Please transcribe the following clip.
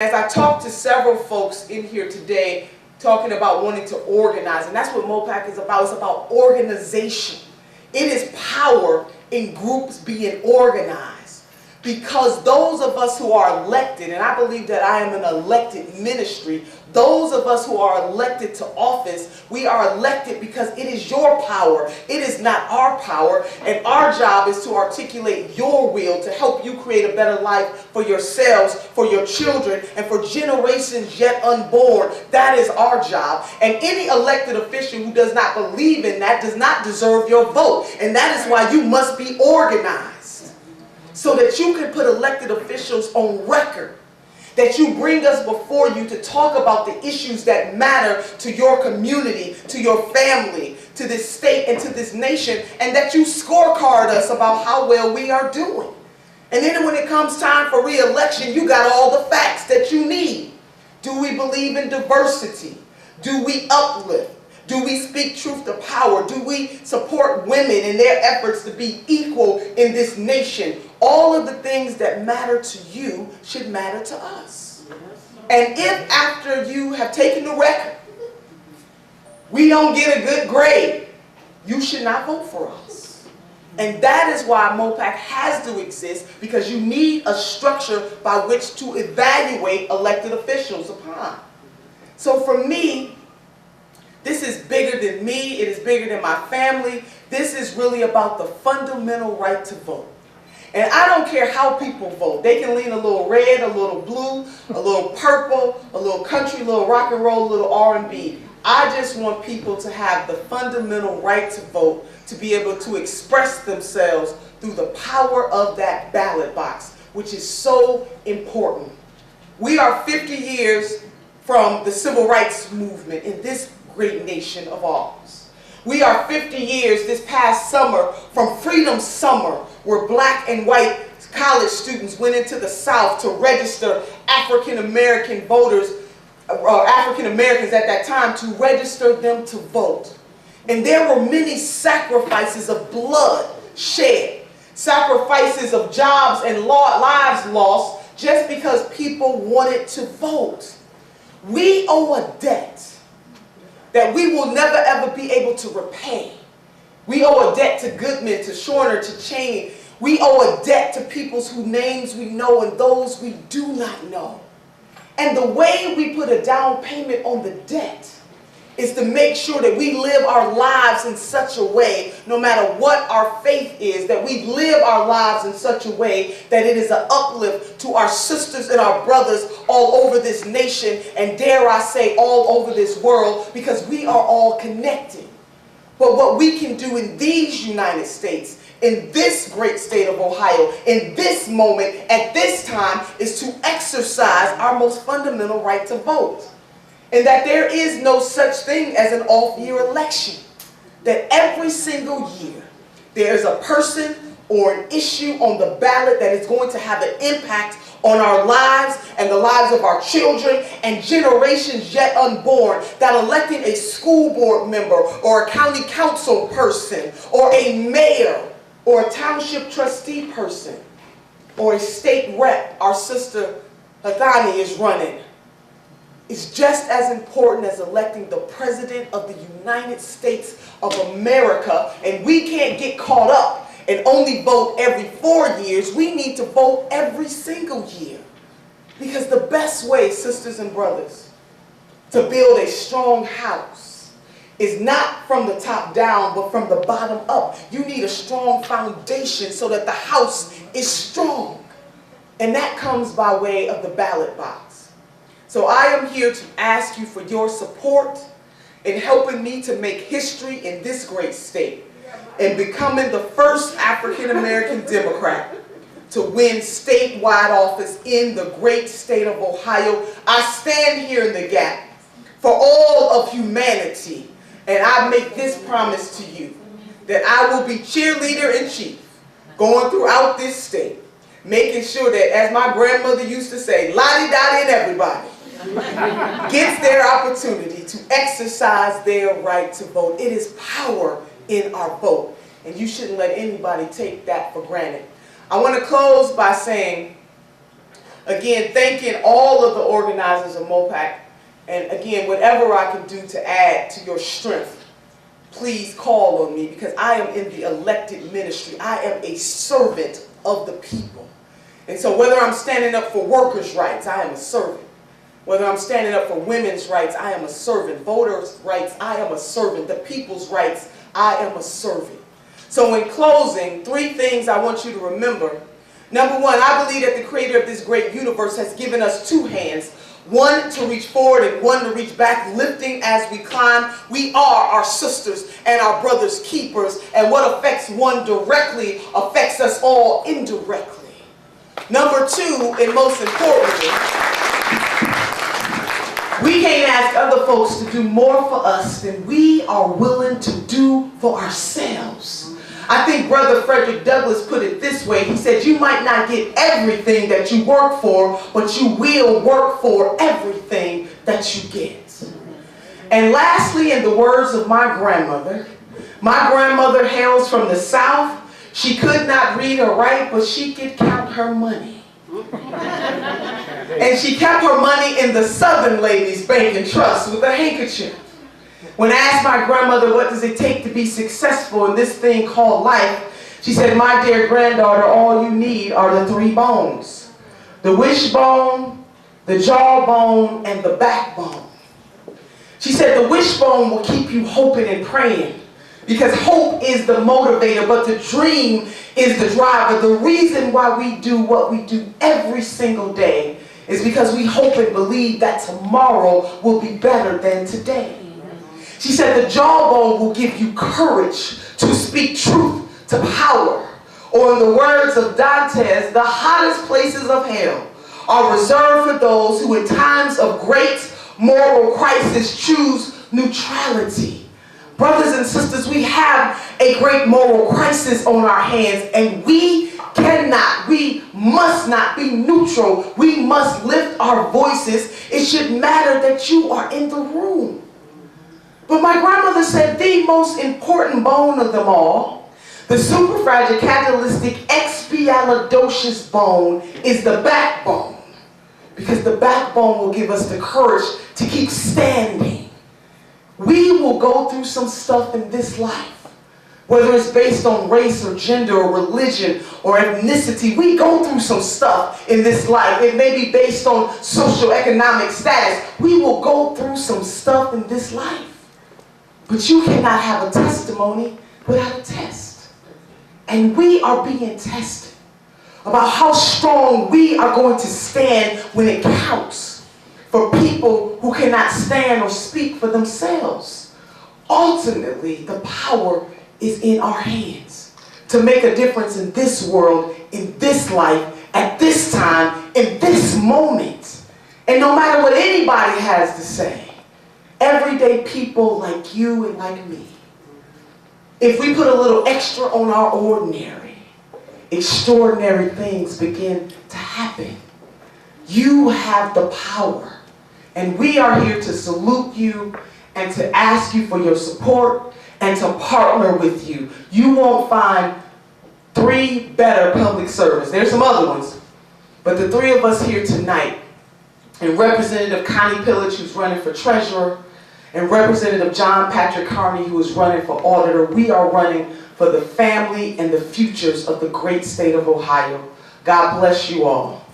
As I talked to several folks in here today talking about wanting to organize, and that's what MOPAC is about. It's about organization. It is power in groups being organized. Because those of us who are elected, and I believe that I am an elected ministry, those of us who are elected to office, we are elected because it is your power. It is not our power. And our job is to articulate your will to help you create a better life for yourselves, for your children, and for generations yet unborn. That is our job. And any elected official who does not believe in that does not deserve your vote. And that is why you must be organized, so that you can put elected officials on record, that you bring us before you to talk about the issues that matter to your community, to your family, to this state, and to this nation, and that you scorecard us about how well we are doing. And then when it comes time for re-election, you got all the facts that you need. Do we believe in diversity? Do we uplift? Do we speak truth to power? Do we support women in their efforts to be equal in this nation? All of the things that matter to you should matter to us. And if after you have taken the record, we don't get a good grade, you should not vote for us. And that is why MOPAC has to exist, because you need a structure by which to evaluate elected officials upon. So for me, this is bigger than me. It is bigger than my family. This is really about the fundamental right to vote. And I don't care how people vote. They can lean a little red, a little blue, a little purple, a little country, a little rock and roll, a little R&B. I just want people to have the fundamental right to vote, to be able to express themselves through the power of that ballot box, which is so important. We are 50 years from the civil rights movement in this great nation of ours. We are 50 years this past summer from Freedom Summer, where black and white college students went into the South to register African American voters, or African Americans at that time, to register them to vote. And there were many sacrifices of blood shed, sacrifices of jobs and lives lost just because people wanted to vote. We owe a debt that we will never ever be able to repay. We owe a debt to Goodman, to Shorner, to Cheney. We owe a debt to people whose names we know and those we do not know. And the way we put a down payment on the debt is to make sure that we live our lives in such a way, no matter what our faith is, that we live our lives in such a way that it is an uplift to our sisters and our brothers all over this nation, and dare I say all over this world, because we are all connected. But what we can do in these United States, in this great state of Ohio, in this moment, at this time, is to exercise our most fundamental right to vote. And that there is no such thing as an off-year election. That every single year there is a person or an issue on the ballot that is going to have an impact on our lives and the lives of our children and generations yet unborn. That electing a school board member or a county council person or a mayor or a township trustee person or a state rep, our sister Hathani is running, is just as important as electing the President of the United States of America. And we can't get caught up and only vote every 4 years. We need to vote every single year. Because the best way, sisters and brothers, to build a strong house is not from the top down, but from the bottom up. You need a strong foundation so that the house is strong. And that comes by way of the ballot box. So I am here to ask you for your support in helping me to make history in this great state and becoming the first African American Democrat to win statewide office in the great state of Ohio. I stand here in the gap for all of humanity, and I make this promise to you that I will be cheerleader in chief going throughout this state, making sure that, as my grandmother used to say, lottie-dottie and everybody gets their opportunity to exercise their right to vote. It is power in our vote, and you shouldn't let anybody take that for granted. I want to close by saying Again, thanking all of the organizers of MOPAC. And again, whatever I can do to add to your strength, please call on me, because I am in the elected ministry. I am a servant of the people. And so whether I'm standing up for workers' rights, I am a servant. Whether I'm standing up for women's rights, I am a servant. Voters' rights, I am a servant. The people's rights, I am a servant. So in closing, 3 things I want you to remember. Number 1, I believe that the creator of this great universe has given us 2 hands. One to reach forward and one to reach back, lifting as we climb. We are our sisters and our brothers' keepers, and what affects one directly affects us all indirectly. Number 2, and most importantly, we can't ask other folks to do more for us than we are willing to do for ourselves. I think Brother Frederick Douglass put it this way. He said, you might not get everything that you work for, but you will work for everything that you get. And lastly, in the words of my grandmother hails from the South. She could not read or write, but she could count her money. And she kept her money in the Southern Ladies Bank and Trust with a handkerchief. When I asked my grandmother, what does it take to be successful in this thing called life, she said, my dear granddaughter, all you need are the 3 bones. The wishbone, the jawbone, and the backbone. She said the wishbone will keep you hoping and praying, because hope is the motivator, but the dream is the driver. The reason why we do what we do every single day is because we hope and believe that tomorrow will be better than today. She said the jawbone will give you courage to speak truth to power. Or in the words of Dantes, the hottest places of hell are reserved for those who in times of great moral crisis choose neutrality. Brothers and sisters, we have a great moral crisis on our hands, and we must not be neutral. We must lift our voices. It should matter that you are in the room. But my grandmother said the most important bone of them all, the superfragilocalistic expialidocious bone, is the backbone. Because the backbone will give us the courage to keep standing. We will go through some stuff in this life, whether it's based on race or gender or religion or ethnicity. We go through some stuff in this life. It may be based on socioeconomic status. We will go through some stuff in this life. But you cannot have a testimony without a test. And we are being tested about how strong we are going to stand when it counts for people who cannot stand or speak for themselves. Ultimately, the power is in our hands to make a difference in this world, in this life, at this time, in this moment. And no matter what anybody has to say, everyday people like you and like me, if we put a little extra on our ordinary, extraordinary things begin to happen. You have the power, and we are here to salute you and to ask you for your support and to partner with you. You won't find 3 better public servants. There's some other ones, but the 3 of us here tonight, and Representative Connie Pillage, who's running for treasurer, and Representative John Patrick Carney, who is running for auditor, we are running for the family and the futures of the great state of Ohio. God bless you all.